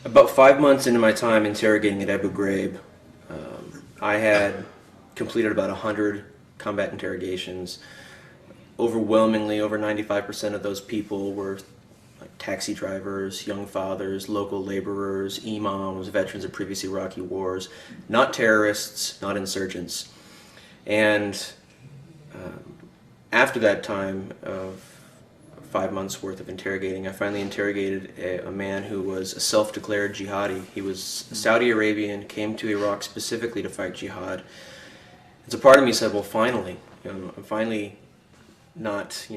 About 5 months into my time interrogating at Abu Ghraib, I had completed about 100 combat interrogations. Overwhelmingly, over 95% of those people were like taxi drivers, young fathers, local laborers, imams, veterans of previous Iraqi wars, not terrorists, not insurgents. And after that time of 5 months worth of interrogating, I finally interrogated a man who was a self-declared jihadi. He was Saudi Arabian, came to Iraq specifically to fight jihad. And so part of me said, well, finally, I'm finally not,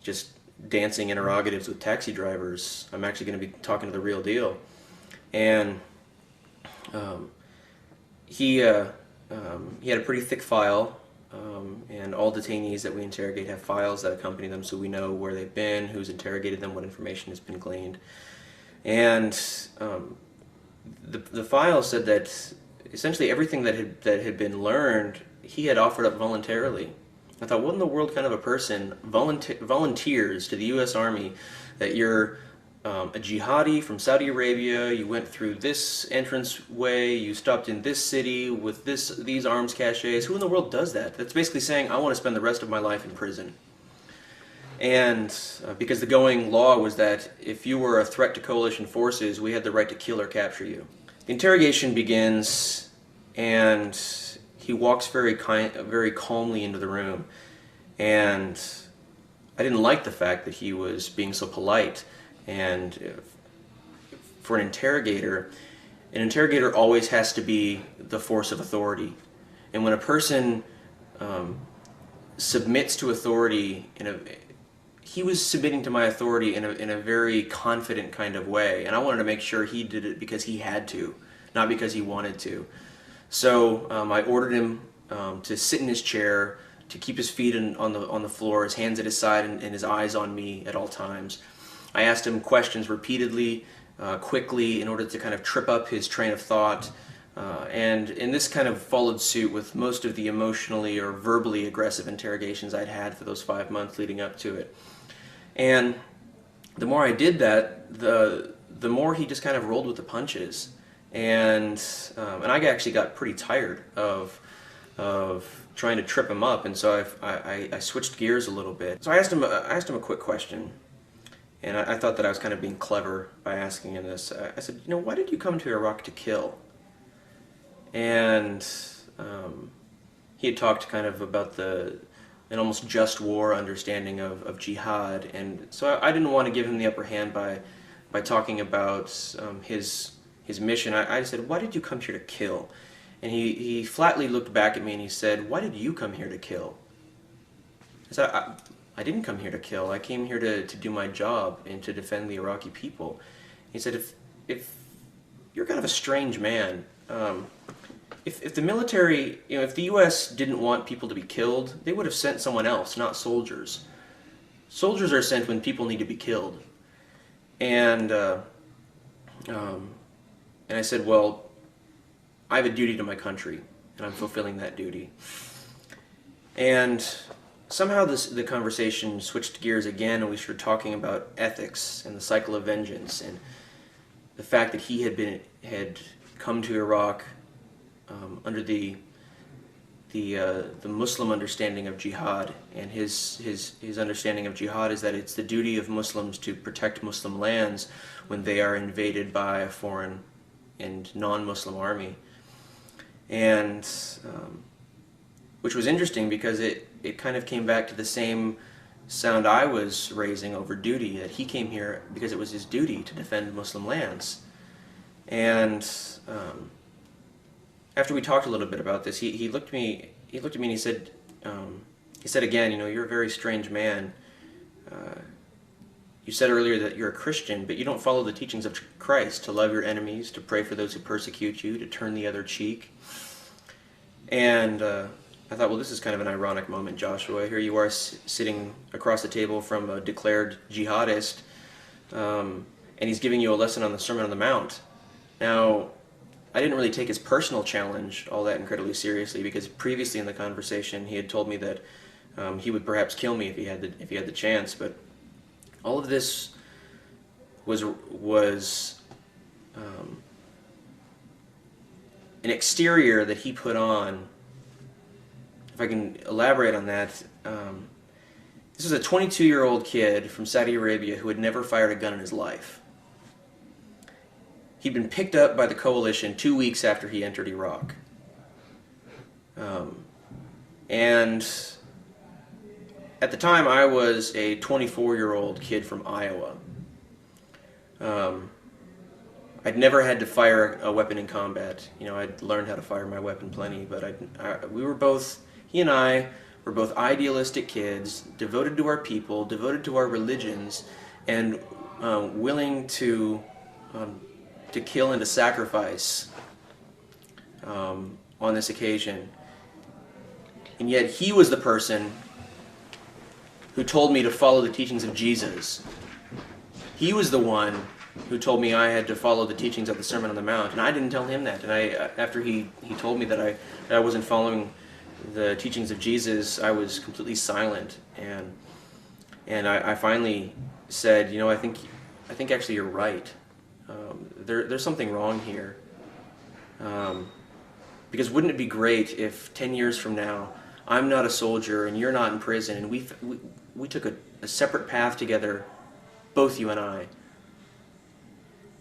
just dancing interrogatives with taxi drivers. I'm actually going to be talking to the real deal. And he had a pretty thick file. And all detainees that we interrogate have files that accompany them, so we know where they've been, who's interrogated them, what information has been gleaned. And the file said that essentially everything that had been learned, he had offered up voluntarily. I thought, what in the world kind of a person volunteers to the U.S. Army that you're a jihadi from Saudi Arabia, you went through this entrance way, you stopped in this city with these arms caches. Who in the world does that? That's basically saying, I want to spend the rest of my life in prison. And because the going law was that if you were a threat to coalition forces, we had the right to kill or capture you. The interrogation begins, and he walks very calmly into the room. And I didn't like the fact that he was being so polite. And for an interrogator always has to be the force of authority. And when a person submits to authority, he was submitting to my authority in a very confident kind of way. And I wanted to make sure he did it because he had to, not because he wanted to. So I ordered him to sit in his chair, to keep his feet on the floor, his hands at his side, and his eyes on me at all times. I asked him questions repeatedly, quickly, in order to kind of trip up his train of thought. And this kind of followed suit with most of the emotionally or verbally aggressive interrogations I'd had for those 5 months leading up to it. And the more I did that, the more he just kind of rolled with the punches. And I actually got pretty tired of trying to trip him up, and so I switched gears a little bit. So I asked him a quick question. And I thought that I was kind of being clever by asking him this. I said, why did you come to Iraq to kill? And he had talked kind of about an almost just war understanding of jihad. And so I didn't want to give him the upper hand by talking about his mission. I said, why did you come here to kill? And he flatly looked back at me and he said, why did you come here to kill? I said, I didn't come here to kill. I came here to do my job and to defend the Iraqi people. He said, if you're kind of a strange man, if the military, if the U.S. didn't want people to be killed, they would have sent someone else, not soldiers. Soldiers are sent when people need to be killed. And I said, well, I have a duty to my country, and I'm fulfilling that duty. And somehow the conversation switched gears again, and we started talking about ethics and the cycle of vengeance, and the fact that he had come to Iraq under the Muslim understanding of jihad, and his understanding of jihad is that it's the duty of Muslims to protect Muslim lands when they are invaded by a foreign and non-Muslim army, and which was interesting because it kind of came back to the same sound I was raising over duty, that he came here because it was his duty to defend Muslim lands. And after we talked a little bit about this, he looked at me and he said again, you're a very strange man. You said earlier that you're a Christian, but you don't follow the teachings of Christ, to love your enemies, to pray for those who persecute you, to turn the other cheek. And I thought, well, this is kind of an ironic moment, Joshua. Here you are sitting across the table from a declared jihadist, and he's giving you a lesson on the Sermon on the Mount. Now, I didn't really take his personal challenge all that incredibly seriously, because previously in the conversation he had told me that he would perhaps kill me if he had the chance. But all of this was an exterior that he put on. If I can elaborate on that, this was a 22-year-old kid from Saudi Arabia who had never fired a gun in his life. He'd been picked up by the coalition 2 weeks after he entered Iraq. And at the time, I was a 24-year-old kid from Iowa. I'd never had to fire a weapon in combat. You know, I'd learned how to fire my weapon plenty, but he and I were both idealistic kids, devoted to our people, devoted to our religions, and willing to kill and to sacrifice on this occasion. And yet he was the person who told me to follow the teachings of Jesus. He was the one who told me I had to follow the teachings of the Sermon on the Mount, and I didn't tell him that. And after he told me that I wasn't following the teachings of Jesus, I was completely silent. And I finally said, you know, I think actually you're right. There's something wrong here. Because wouldn't it be great if 10 years from now I'm not a soldier and you're not in prison, and we took a separate path together, both you and I.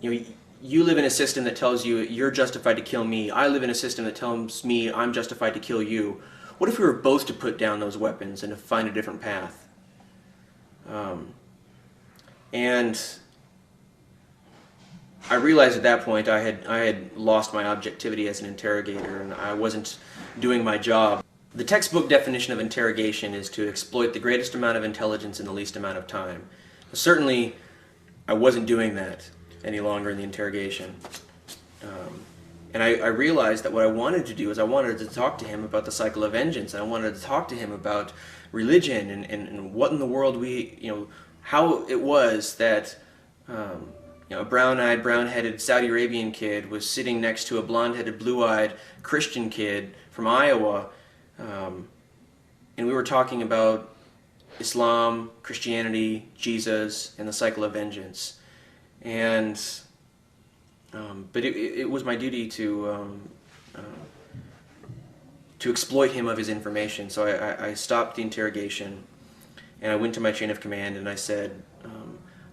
You know, you live in a system that tells you you're justified to kill me. I live in a system that tells me I'm justified to kill you. What if we were both to put down those weapons and to find a different path? And I realized at that point I had lost my objectivity as an interrogator, and I wasn't doing my job. The textbook definition of interrogation is to exploit the greatest amount of intelligence in the least amount of time. Certainly, I wasn't doing that any longer in the interrogation. And I realized that what I wanted to do is I wanted to talk to him about the cycle of vengeance, and I wanted to talk to him about religion and what in the world how it was that a brown-eyed, brown-headed Saudi Arabian kid was sitting next to a blonde-headed, blue-eyed Christian kid from Iowa, and we were talking about Islam, Christianity, Jesus, and the cycle of vengeance. And but it was my duty to exploit him of his information. So I stopped the interrogation, and I went to my chain of command, and I said,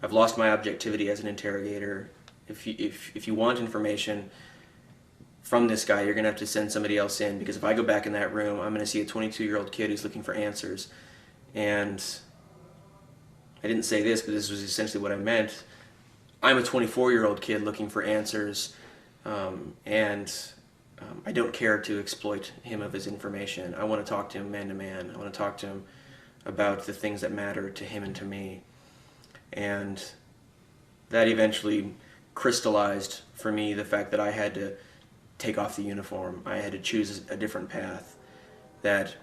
I've lost my objectivity as an interrogator. If you want information from this guy, you're going to have to send somebody else in, because if I go back in that room, I'm going to see a 22-year-old kid who's looking for answers. And I didn't say this, but this was essentially what I meant. I'm a 24-year-old kid looking for answers, and I don't care to exploit him of his information. I want to talk to him man to man. I want to talk to him about the things that matter to him and to me. And that eventually crystallized for me the fact that I had to take off the uniform. I had to choose a different path. That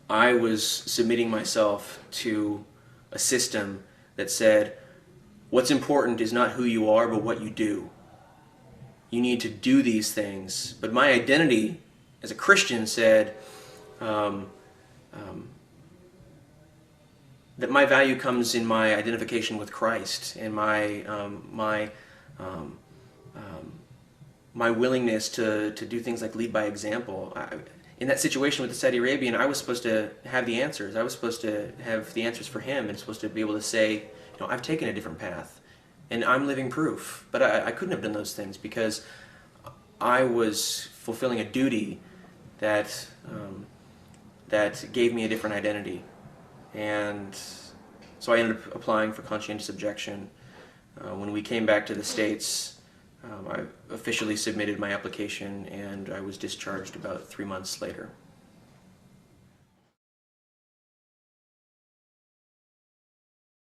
I was submitting myself to a system that said, what's important is not who you are, but what you do. You need to do these things. But my identity as a Christian said that my value comes in my identification with Christ and my willingness to do things like lead by example. In that situation with the Saudi Arabian, I was supposed to have the answers. I was supposed to have the answers for him, and supposed to be able to say, I've taken a different path, and I'm living proof. But I couldn't have done those things because I was fulfilling a duty that gave me a different identity. And so I ended up applying for conscientious objection. When we came back to the States, I officially submitted my application, and I was discharged about 3 months later.